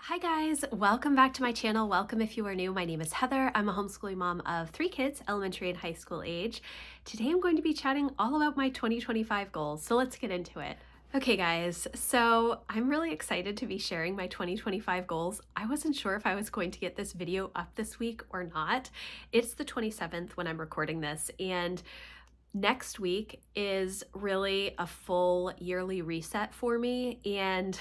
Hi guys, welcome back to my channel. Welcome if you are new. My name is Heather. I'm a homeschooling mom of 3 kids, elementary and high school age. Today I'm going to be chatting all about my 2025 goals, so let's get into it. Okay guys, so I'm really excited to be sharing my 2025 goals. I wasn't sure if I was going to get this video up this week or not. It's the 27th when I'm recording this, and next week is really a full yearly reset for me, and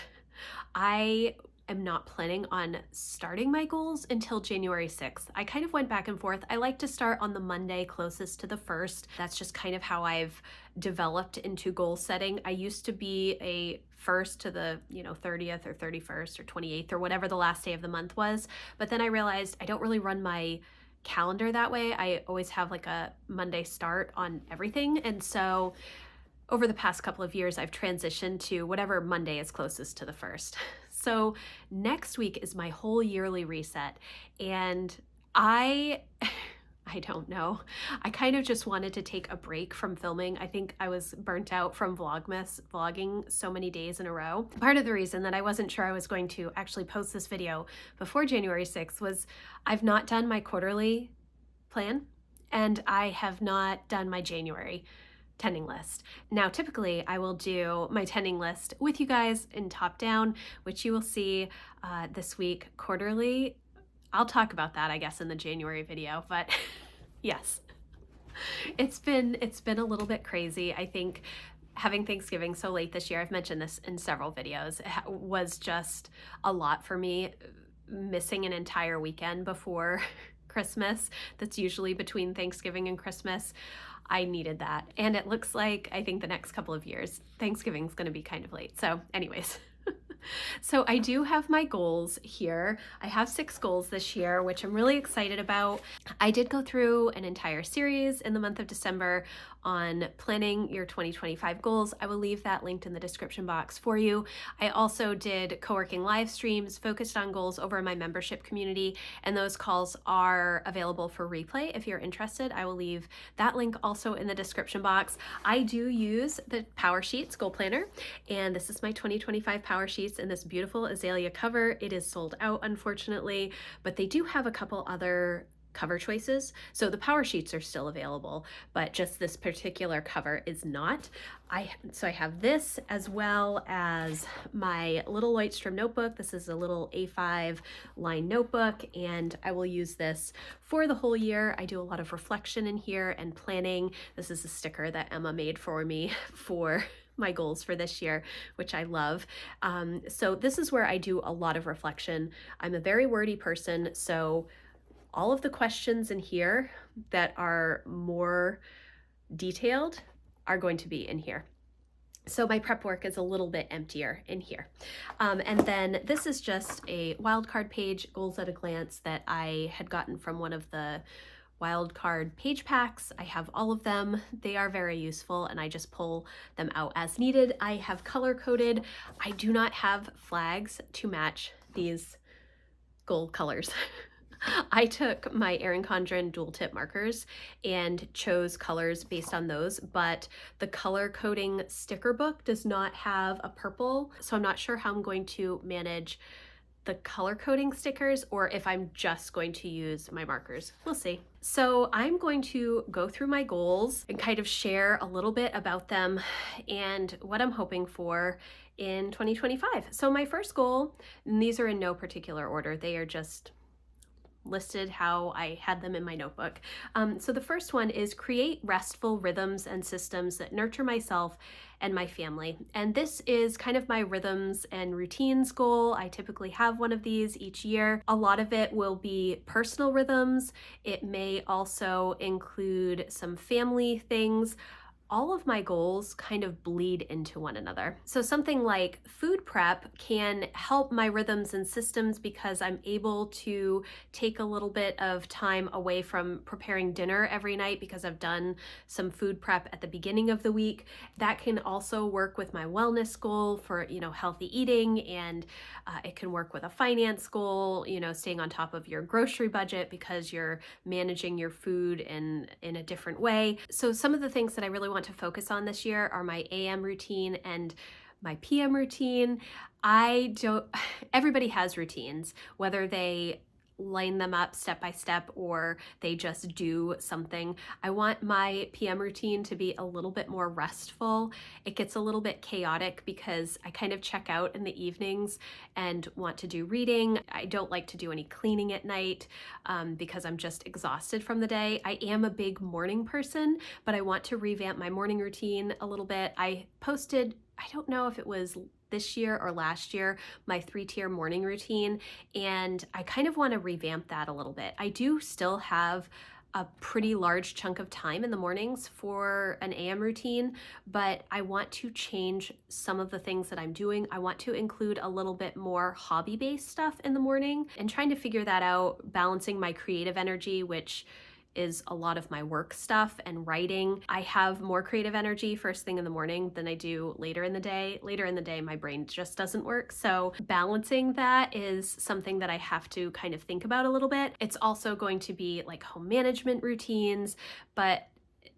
I am not planning on starting my goals until January 6th. I kind of went back and forth. I like to start on the Monday closest to the 1st. That's just kind of how I've developed into goal setting. I used to be a 1st to the 30th or 31st or 28th or whatever the last day of the month was. But then I realized I don't really run my calendar that way. I always have like a Monday start on everything. And so over the past couple of years, I've transitioned to whatever Monday is closest to the 1st. So next week is my whole yearly reset. And I don't know. I kind of just wanted to take a break from filming. I think I was burnt out from Vlogmas, vlogging so many days in a row. Part of the reason that I wasn't sure I was going to actually post this video before January 6th was I've not done my quarterly plan and I have not done my January tending list. Now, typically I will do my tending list with you guys in top down, which you will see this week quarterly. I'll talk about that, I guess, in the January video, but yes, it's been a little bit crazy. I think having Thanksgiving so late this year, I've mentioned this in several videos, was just a lot for me. Missing an entire weekend before Christmas, that's usually between Thanksgiving and Christmas. I needed that. And it looks like, I think the next couple of years, Thanksgiving's gonna be kind of late. So anyways, so I do have my goals here. I have 6 goals this year, which I'm really excited about. I did go through an entire series in the month of December on planning your 2025 goals. I will leave that linked in the description box for you. I also did co-working live streams focused on goals over in my membership community, and those calls are available for replay if you're interested. I will leave that link also in the description box. I do use the Power Sheets Goal Planner, and this is my 2025 Power Sheets in this beautiful azalea cover. It is sold out, unfortunately, but they do have a couple other cover choices. So the Power Sheets are still available, but just this particular cover is not. So I have this as well as my little Lightstrom notebook. This is a little A5 line notebook, and I will use this for the whole year. I do a lot of reflection in here and planning. This is a sticker that Emma made for me for my goals for this year, which I love. So this is where I do a lot of reflection. I'm a very wordy person, so all of the questions in here that are more detailed are going to be in here. So my prep work is a little bit emptier in here. And then this is just a wildcard page, goals at a glance, that I had gotten from one of the wildcard page packs. I have all of them. They are very useful, and I just pull them out as needed. I have color coded. I do not have flags to match these goal colors. I took my Erin Condren dual tip markers and chose colors based on those, but the color coding sticker book does not have a purple, so I'm not sure how I'm going to manage the color coding stickers or if I'm just going to use my markers. We'll see. So I'm going to go through my goals and kind of share a little bit about them and what I'm hoping for in 2025. So my first goal, and these are in no particular order, they are just listed how I had them in my notebook. So the first one is create restful rhythms and systems that nurture myself and my family. And this is kind of my rhythms and routines goal. I typically have one of these each year. A lot of it will be personal rhythms. It may also include some family things. All of my goals kind of bleed into one another. So something like food prep can help my rhythms and systems because I'm able to take a little bit of time away from preparing dinner every night because I've done some food prep at the beginning of the week. That can also work with my wellness goal for, healthy eating, and it can work with a finance goal, staying on top of your grocery budget because you're managing your food in a different way. So some of the things that I really want to focus on this year are my AM routine and my PM routine. I don't, everybody has routines, whether they line them up step by step or they just do something. I want my PM routine to be a little bit more restful. It gets a little bit chaotic because I kind of check out in the evenings and want to do reading. I don't like to do any cleaning at night because I'm just exhausted from the day. I am a big morning person, but I want to revamp my morning routine a little bit. I posted, I don't know if it was this year or last year, my 3-tier morning routine, and I kind of want to revamp that a little bit. I do still have a pretty large chunk of time in the mornings for an AM routine, but I want to change some of the things that I'm doing. I want to include a little bit more hobby-based stuff in the morning and trying to figure that out, balancing my creative energy, which is a lot of my work stuff and writing. I have more creative energy first thing in the morning than I do later in the day. Later in the day, my brain just doesn't work. So balancing that is something that I have to kind of think about a little bit. It's also going to be like home management routines, but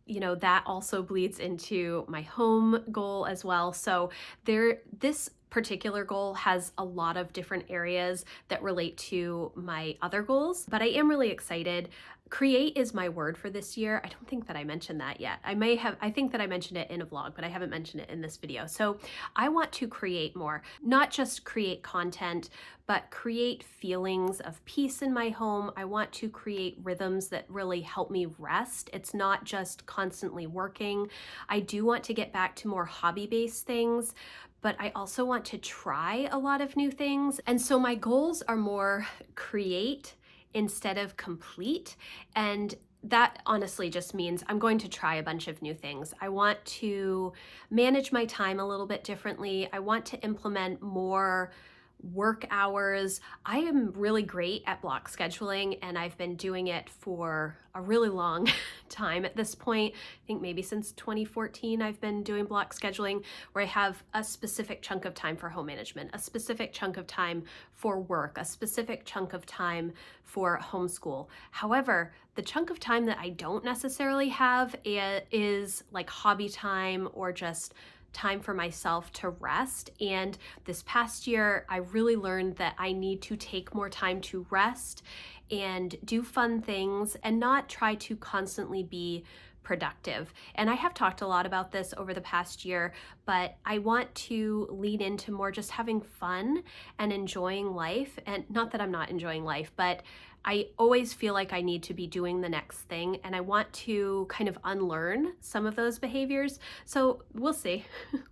that also bleeds into my home goal as well. So this particular goal has a lot of different areas that relate to my other goals, but I am really excited. Create is my word for this year. I don't think that I mentioned that yet. I think that I mentioned it in a vlog, but I haven't mentioned it in this video. So I want to create more, not just create content, but create feelings of peace in my home. I want to create rhythms that really help me rest. It's not just constantly working. I do want to get back to more hobby-based things, but I also want to try a lot of new things. And so my goals are more create instead of complete. And that honestly just means I'm going to try a bunch of new things. I want to manage my time a little bit differently. I want to implement more work hours. I am really great at block scheduling, and I've been doing it for a really long time at this point. I think maybe since 2014 I've been doing block scheduling, where I have a specific chunk of time for home management, a specific chunk of time for work, a specific chunk of time for homeschool. However, the chunk of time that I don't necessarily have is like hobby time or just time for myself to rest. And this past year, I really learned that I need to take more time to rest and do fun things and not try to constantly be productive. And I have talked a lot about this over the past year, but I want to lean into more just having fun and enjoying life. And not that I'm not enjoying life, but I always feel like I need to be doing the next thing, and I want to kind of unlearn some of those behaviors. So we'll see,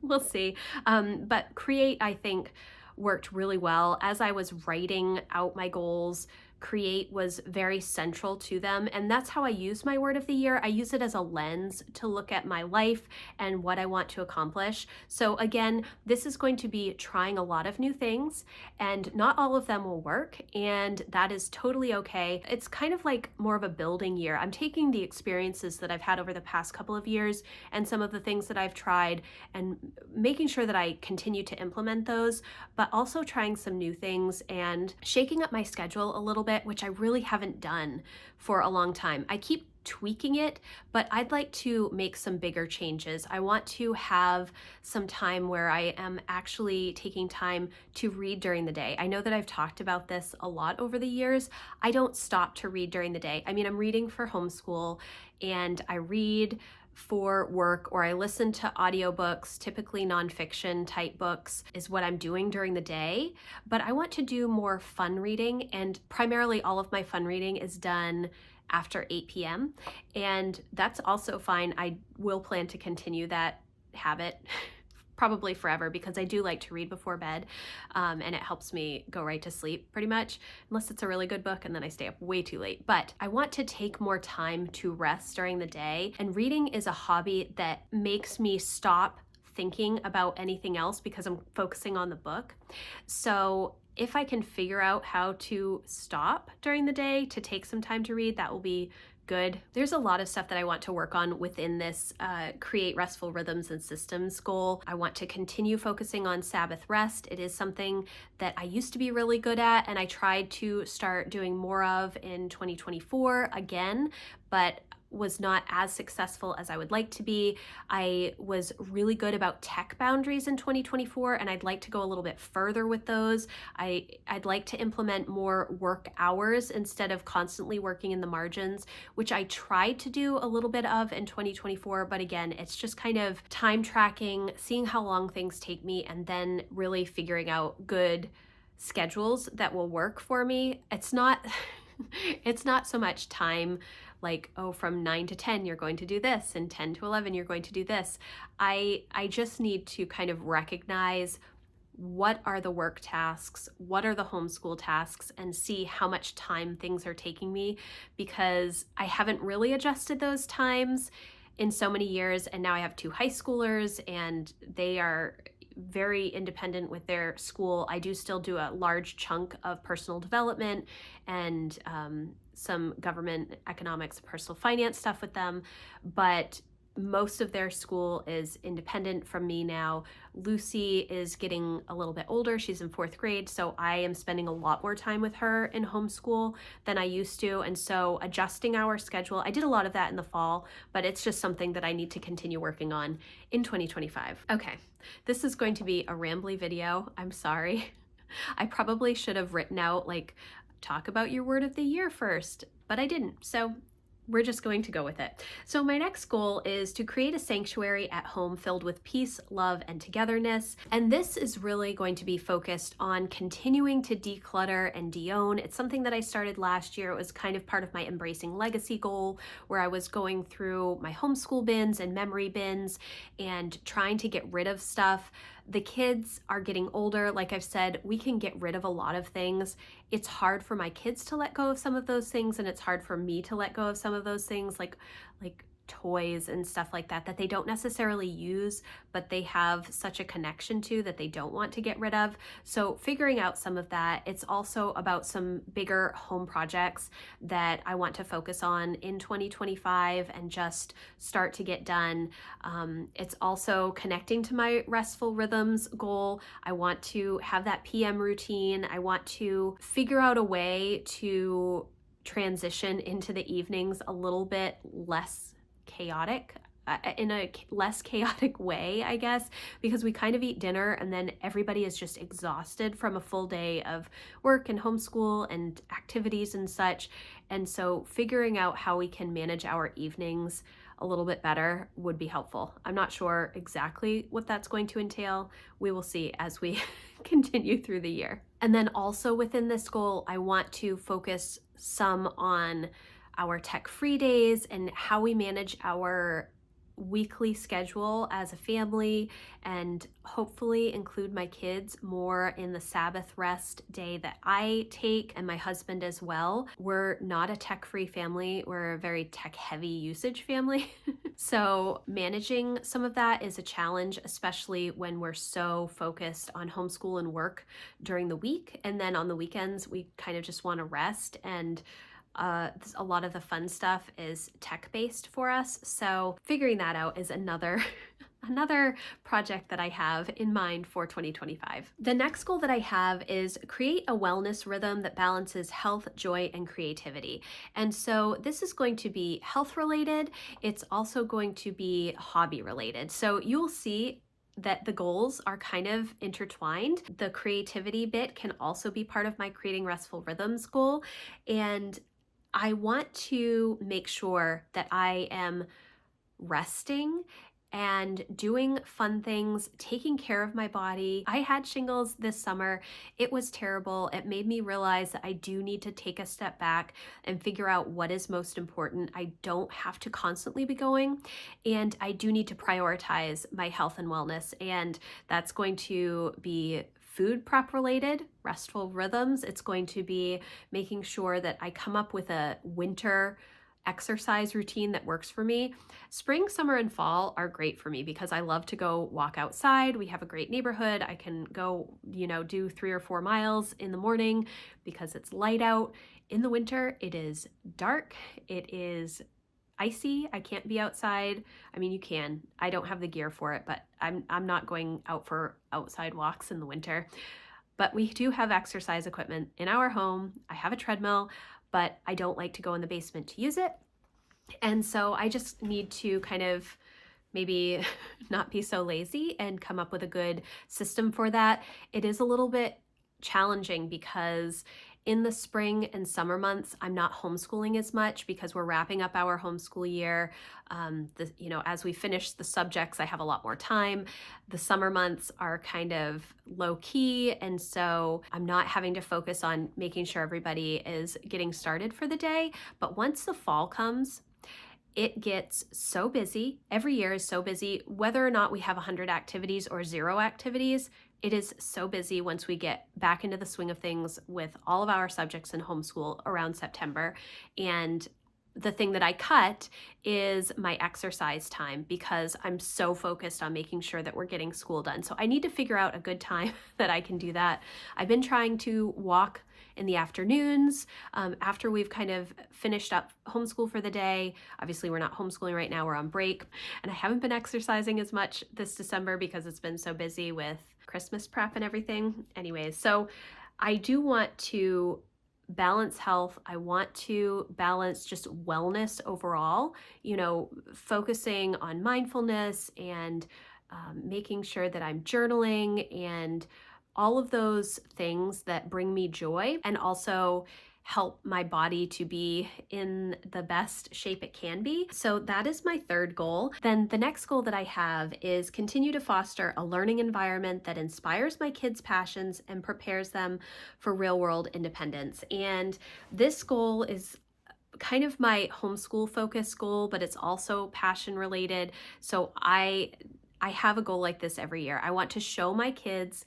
we'll see. But create, I think, worked really well. As I was writing out my goals, create was very central to them, and that's how I use my word of the year. I use it as a lens to look at my life and what I want to accomplish. So again, this is going to be trying a lot of new things, and not all of them will work, and that is totally okay. It's kind of like more of a building year. I'm taking the experiences that I've had over the past couple of years and some of the things that I've tried and making sure that I continue to implement those, but also trying some new things and shaking up my schedule a little bit, which I really haven't done for a long time. I keep tweaking it, but I'd like to make some bigger changes. I want to have some time where I am actually taking time to read during the day. I know that I've talked about this a lot over the years. I don't stop to read during the day. I mean, I'm reading for homeschool and I read for work, or I listen to audiobooks, typically nonfiction type books is what I'm doing during the day. But I want to do more fun reading, and primarily all of my fun reading is done after 8 p.m. And that's also fine. I will plan to continue that habit probably forever, because I do like to read before bed, and it helps me go right to sleep pretty much, unless it's a really good book and then I stay up way too late. But I want to take more time to rest during the day, and reading is a hobby that makes me stop thinking about anything else because I'm focusing on the book. So if I can figure out how to stop during the day to take some time to read, that will be good. There's a lot of stuff that I want to work on within this create restful rhythms and systems goal. I want to continue focusing on Sabbath rest. It is something that I used to be really good at, and I tried to start doing more of in 2024 again, but was not as successful as I would like to be. I was really good about tech boundaries in 2024, and I'd like to go a little bit further with those. I'd like to implement more work hours instead of constantly working in the margins, which I tried to do a little bit of in 2024, but again, it's just kind of time tracking, seeing how long things take me, and then really figuring out good schedules that will work for me. It's not it's not so much time like, oh, from 9 to 10 you're going to do this, and 10 to 11 you're going to do this. I just need to kind of recognize what are the work tasks, what are the homeschool tasks, and see how much time things are taking me, because I haven't really adjusted those times in so many years, and now I have 2 high schoolers and they are very independent with their school. I do still do a large chunk of personal development and some government economics, personal finance stuff with them, but most of their school is independent from me now. Lucy is getting a little bit older. She's in 4th grade, so I am spending a lot more time with her in homeschool than I used to. And so adjusting our schedule, I did a lot of that in the fall, but it's just something that I need to continue working on in 2025. Okay, this is going to be a rambly video. I'm sorry. I probably should have written out like, talk about your word of the year first, but I didn't. So we're just going to go with it. So my next goal is to create a sanctuary at home filled with peace, love, and togetherness. And this is really going to be focused on continuing to declutter and de-own. It's something that I started last year. It was kind of part of my Embracing Legacy goal, where I was going through my homeschool bins and memory bins and trying to get rid of stuff. The kids are getting older. Like I've said, we can get rid of a lot of things. It's hard for my kids to let go of some of those things, and it's hard for me to let go of some of those things, like toys and stuff like that that they don't necessarily use, but they have such a connection to that they don't want to get rid of. So figuring out some of that. It's also about some bigger home projects that I want to focus on in 2025 and just start to get done. It's also connecting to my restful rhythms goal. I want to have that PM routine. I want to figure out a way to transition into the evenings a little bit less chaotic, in a less chaotic way, I guess, because we kind of eat dinner and then everybody is just exhausted from a full day of work and homeschool and activities and such. And so figuring out how we can manage our evenings a little bit better would be helpful. I'm not sure exactly what that's going to entail. We will see as we continue through the year. And then also within this goal, I want to focus some on our tech-free days and how we manage our weekly schedule as a family, and hopefully include my kids more in the Sabbath rest day that I take, and my husband as well. We're not a tech-free family. We're a very tech-heavy usage family. So managing some of that is a challenge, especially when we're so focused on homeschool and work during the week. And then on the weekends, we kind of just want to rest, and a lot of the fun stuff is tech-based for us. So figuring that out is another project that I have in mind for 2025. The next goal that I have is create a wellness rhythm that balances health, joy, and creativity. And so this is going to be health related. It's also going to be hobby related. So you'll see that the goals are kind of intertwined. The creativity bit can also be part of my Creating Restful Rhythms goal. And I want to make sure that I am resting and doing fun things, taking care of my body. I had shingles this summer. It was terrible. It made me realize that I do need to take a step back and figure out what is most important. I don't have to constantly be going, and I do need to prioritize my health and wellness, and that's going to be food prep related, restful rhythms. It's going to be making sure that I come up with a winter exercise routine that works for me. Spring, summer, and fall are great for me because I love to go walk outside. We have a great neighborhood. I can go, do 3 or 4 miles in the morning because it's light out. In the winter, it is dark. It is icy. I can't be outside. I mean, you can. I don't have the gear for it, but I'm not going out for outside walks in the winter. But we do have exercise equipment in our home. I have a treadmill, but I don't like to go in the basement to use it. And so I just need to kind of maybe not be so lazy and come up with a good system for that. It is a little bit challenging because in the spring and summer months, I'm not homeschooling as much because we're wrapping up our homeschool year. As we finish the subjects, I have a lot more time. The summer months are kind of low key, and so I'm not having to focus on making sure everybody is getting started for the day. But once the fall comes, it gets so busy. Every year is so busy, whether or not we have 100 activities or 0 activities. It is so busy once we get back into the swing of things with all of our subjects in homeschool around September. And the thing that I cut is my exercise time because I'm so focused on making sure that we're getting school done. So I need to figure out a good time that I can do that. I've been trying to walk in the afternoons after we've kind of finished up homeschool for the day. Obviously, we're not homeschooling right now, we're on break. And I haven't been exercising as much this December because it's been so busy with Christmas prep and everything. Anyways, so I do want to balance health. I want to balance just wellness overall, focusing on mindfulness and making sure that I'm journaling and all of those things that bring me joy and also help my body to be in the best shape it can be. So that is my third goal. Then the next goal that I have is continue to foster a learning environment that inspires my kids' passions and prepares them for real-world independence. And this goal is kind of my homeschool focus goal, but it's also passion related. So I have a goal like this every year. I want to show my kids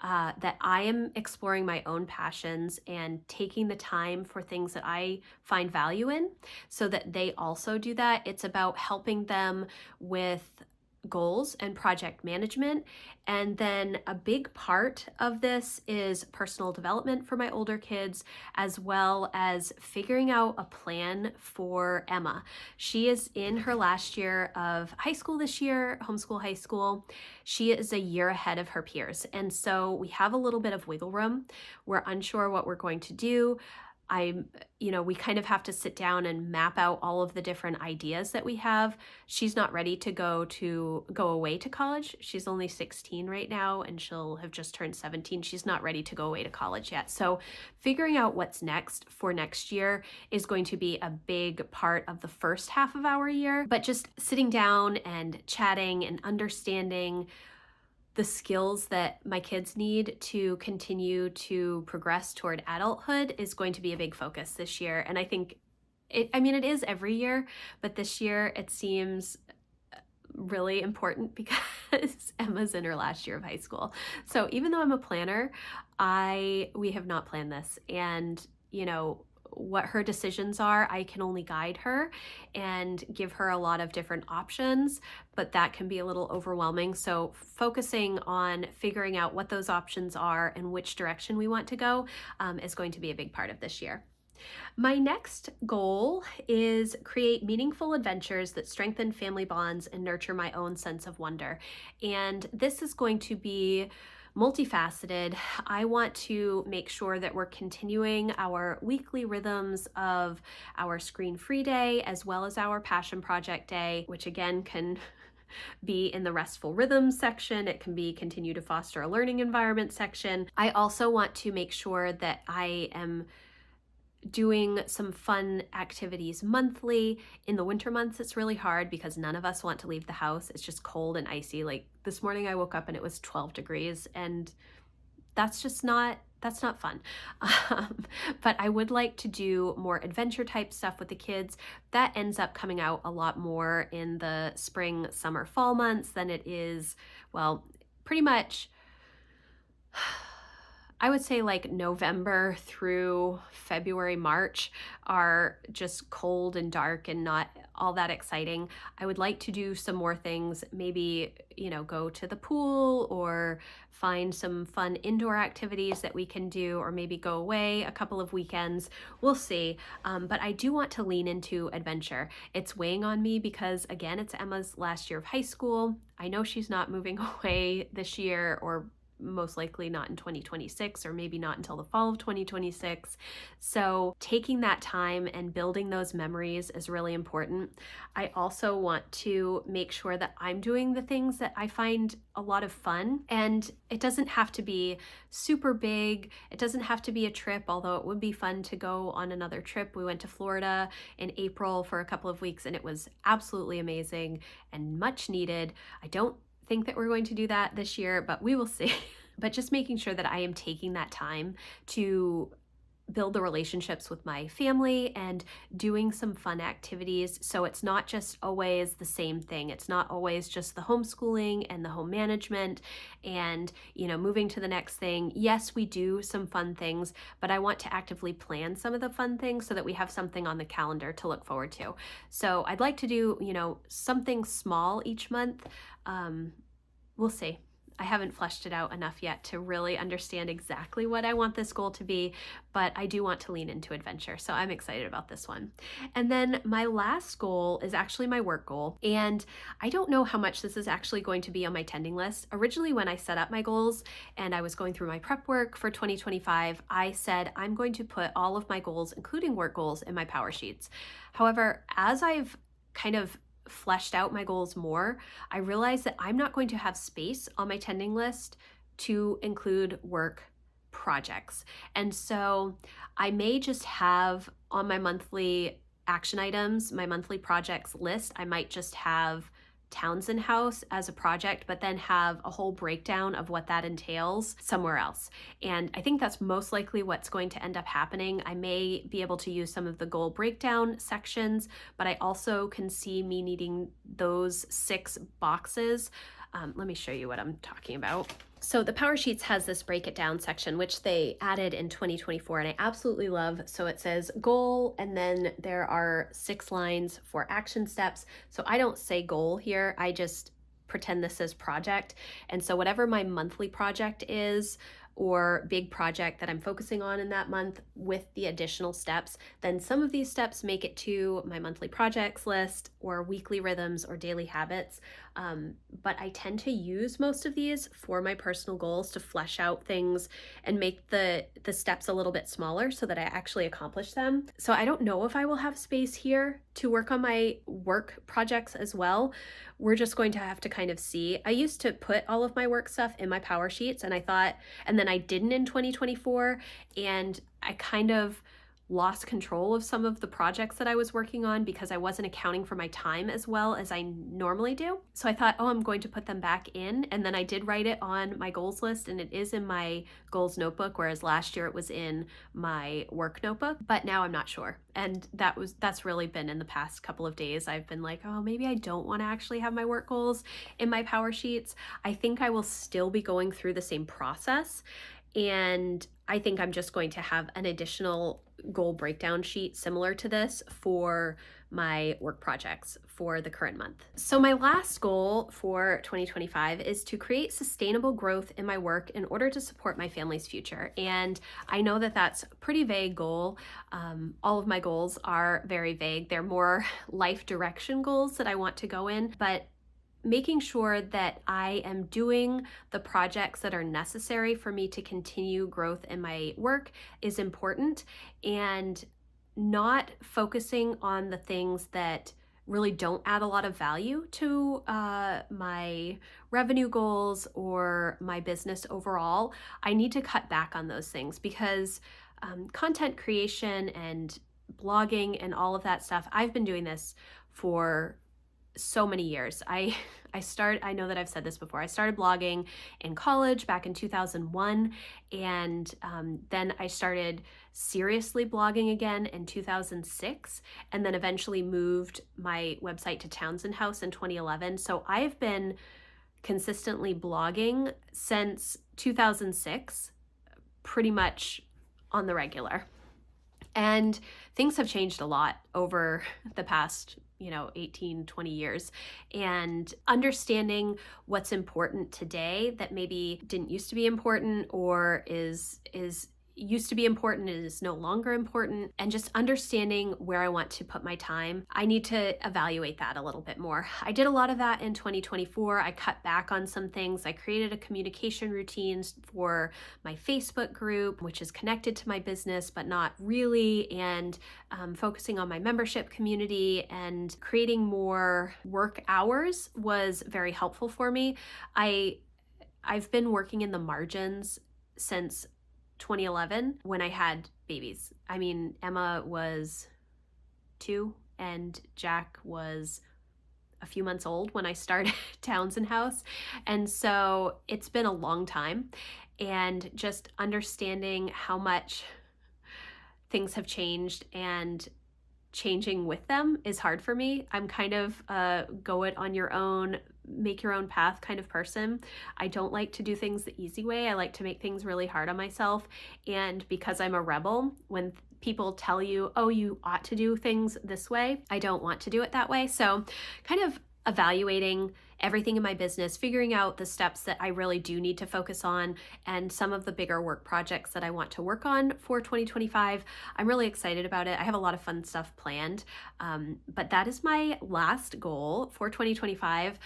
that I am exploring my own passions and taking the time for things that I find value in so that they also do that. It's about helping them with goals and project management. And then a big part of this is personal development for my older kids, as well as figuring out a plan for Emma. She is in her last year of high school this year, homeschool high school. She is a year ahead of her peers. And so we have a little bit of wiggle room. We're unsure what we're going to do. We kind of have to sit down and map out all of the different ideas that we have. She's not ready to go away to college. She's only 16 right now and she'll have just turned 17. She's not ready to go away to college yet. So figuring out what's next for next year is going to be a big part of the first half of our year. But just sitting down and chatting and understanding the skills that my kids need to continue to progress toward adulthood is going to be a big focus this year. And I think it is every year, but this year it seems really important because Emma's in her last year of high school. So even though I'm a planner, we have not planned this. And, what her decisions are, I can only guide her and give her a lot of different options, but that can be a little overwhelming. So focusing on figuring out what those options are and which direction we want to go is going to be a big part of this year. My next goal is create meaningful adventures that strengthen family bonds and nurture my own sense of wonder. And this is going to be multifaceted. I want to make sure that we're continuing our weekly rhythms of our screen-free day as well as our passion project day, which again can be in the restful rhythms section. It can be continue to foster a learning environment section. I also want to make sure that I am doing some fun activities monthly. In the winter months, it's really hard because none of us want to leave the house. It's just cold and icy. Like this morning I woke up and it was 12 degrees and that's not fun. But I would like to do more adventure type stuff with the kids. That ends up coming out a lot more in the spring, summer, fall months than it is, well, pretty much I would say like November through February, March are just cold and dark and not all that exciting. I would like to do some more things, maybe, go to the pool or find some fun indoor activities that we can do, or maybe go away a couple of weekends. We'll see. But I do want to lean into adventure. It's weighing on me because, again, it's Emma's last year of high school. I know she's not moving away this year or most likely not in 2026, or maybe not until the fall of 2026. So taking that time and building those memories is really important. I also want to make sure that I'm doing the things that I find a lot of fun, and it doesn't have to be super big. It doesn't have to be a trip, although it would be fun to go on another trip. We went to Florida in April for a couple of weeks, and it was absolutely amazing and much needed. I don't think that we're going to do that this year, but we will see. But just making sure that I am taking that time to build the relationships with my family and doing some fun activities. So it's not just always the same thing. It's not always just the homeschooling and the home management and, moving to the next thing. Yes, we do some fun things, but I want to actively plan some of the fun things so that we have something on the calendar to look forward to. So I'd like to do, something small each month. We'll see. I haven't fleshed it out enough yet to really understand exactly what I want this goal to be, but I do want to lean into adventure. So I'm excited about this one. And then my last goal is actually my work goal. And I don't know how much this is actually going to be on my tending list. Originally, when I set up my goals and I was going through my prep work for 2025, I said I'm going to put all of my goals, including work goals, in my power sheets. However, as I've kind of fleshed out my goals more, I realized that I'm not going to have space on my tending list to include work projects. And so I may just have on my monthly action items, my monthly projects list, I might just have Townsend House as a project, but then have a whole breakdown of what that entails somewhere else. And I think that's most likely what's going to end up happening. I may be able to use some of the goal breakdown sections, but I also can see me needing those 6 boxes. Let me show you what I'm talking about. So the Power Sheets has this break it down section, which they added in 2024, and I absolutely love. So it says goal, and then there are 6 lines for action steps. So I don't say goal here. I just pretend this is project. And so whatever my monthly project is, or big project that I'm focusing on in that month with the additional steps, then some of these steps make it to my monthly projects list or weekly rhythms or daily habits. But I tend to use most of these for my personal goals to flesh out things and make the steps a little bit smaller so that I actually accomplish them. So I don't know if I will have space here to work on my work projects as well. We're just going to have to kind of see. I used to put all of my work stuff in my Power Sheets, and then I didn't in 2024, and I kind of lost control of some of the projects that I was working on because I wasn't accounting for my time as well as I normally do. So I thought, I'm going to put them back in. And then I did write it on my goals list, and it is in my goals notebook, whereas last year it was in my work notebook, but now I'm not sure. And that's really been in the past couple of days. I've been like, maybe I don't want to actually have my work goals in my Power Sheets. I think I will still be going through the same process. And I think I'm just going to have an additional goal breakdown sheet similar to this for my work projects for the current month. So my last goal for 2025 is to create sustainable growth in my work in order to support my family's future. And I know that that's a pretty vague goal. All of my goals are very vague. They're more life direction goals that I want to go in, but making sure that I am doing the projects that are necessary for me to continue growth in my work is important, and not focusing on the things that really don't add a lot of value to my revenue goals or my business overall. I need to cut back on those things because content creation and blogging and all of that stuff, I've been doing this for so many years. I know that I've said this before. I started blogging in college back in 2001, and then I started seriously blogging again in 2006, and then eventually moved my website to Townsend House in 2011. So I've been consistently blogging since 2006, pretty much on the regular. And things have changed a lot over the past 18, 20 years, and understanding what's important today that maybe didn't used to be important or is used to be important is no longer important, and just understanding where I want to put my time. I need to evaluate that a little bit more. I did a lot of that in 2024. I cut back on some things. I created a communication routines for my Facebook group, which is connected to my business, but not really, and focusing on my membership community and creating more work hours was very helpful for me. I've been working in the margins since 2011 when I had babies. I mean, Emma was 2 and Jack was a few months old when I started Townsend House. And so it's been a long time, and just understanding how much things have changed and changing with them is hard for me. I'm kind of a go it on your own, make your own path kind of person. I don't like to do things the easy way. I like to make things really hard on myself. And because I'm a rebel, when people tell you, oh, you ought to do things this way, I don't want to do it that way. So kind of evaluating everything in my business, figuring out the steps that I really do need to focus on, and some of the bigger work projects that I want to work on for 2025. I'm really excited about it. I have a lot of fun stuff planned, but that is my last goal for 2025.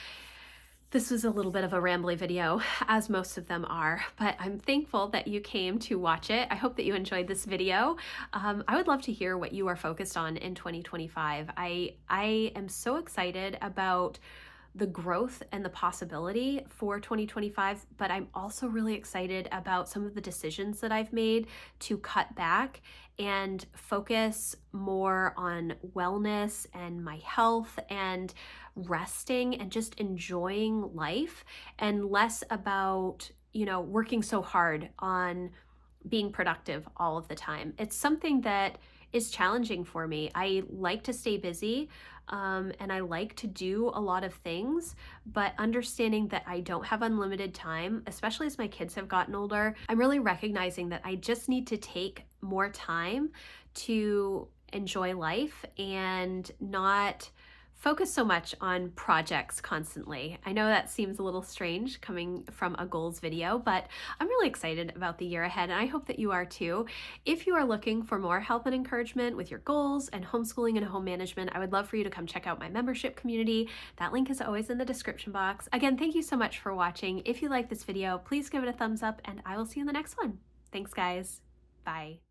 This was a little bit of a rambly video, as most of them are, but I'm thankful that you came to watch it. I hope that you enjoyed this video. I would love to hear what you are focused on in 2025. I am so excited about the growth and the possibility for 2025, but I'm also really excited about some of the decisions that I've made to cut back and focus more on wellness and my health and resting and just enjoying life, and less about, working so hard on being productive all of the time. It's something that is challenging for me. I like to stay busy, and I like to do a lot of things, but understanding that I don't have unlimited time, especially as my kids have gotten older, I'm really recognizing that I just need to take more time to enjoy life and not focus so much on projects constantly. I know that seems a little strange coming from a goals video, but I'm really excited about the year ahead, and I hope that you are too. If you are looking for more help and encouragement with your goals and homeschooling and home management, I would love for you to come check out my membership community. That link is always in the description box. Again, thank you so much for watching. If you like this video, please give it a thumbs up, and I will see you in the next one. Thanks, guys. Bye.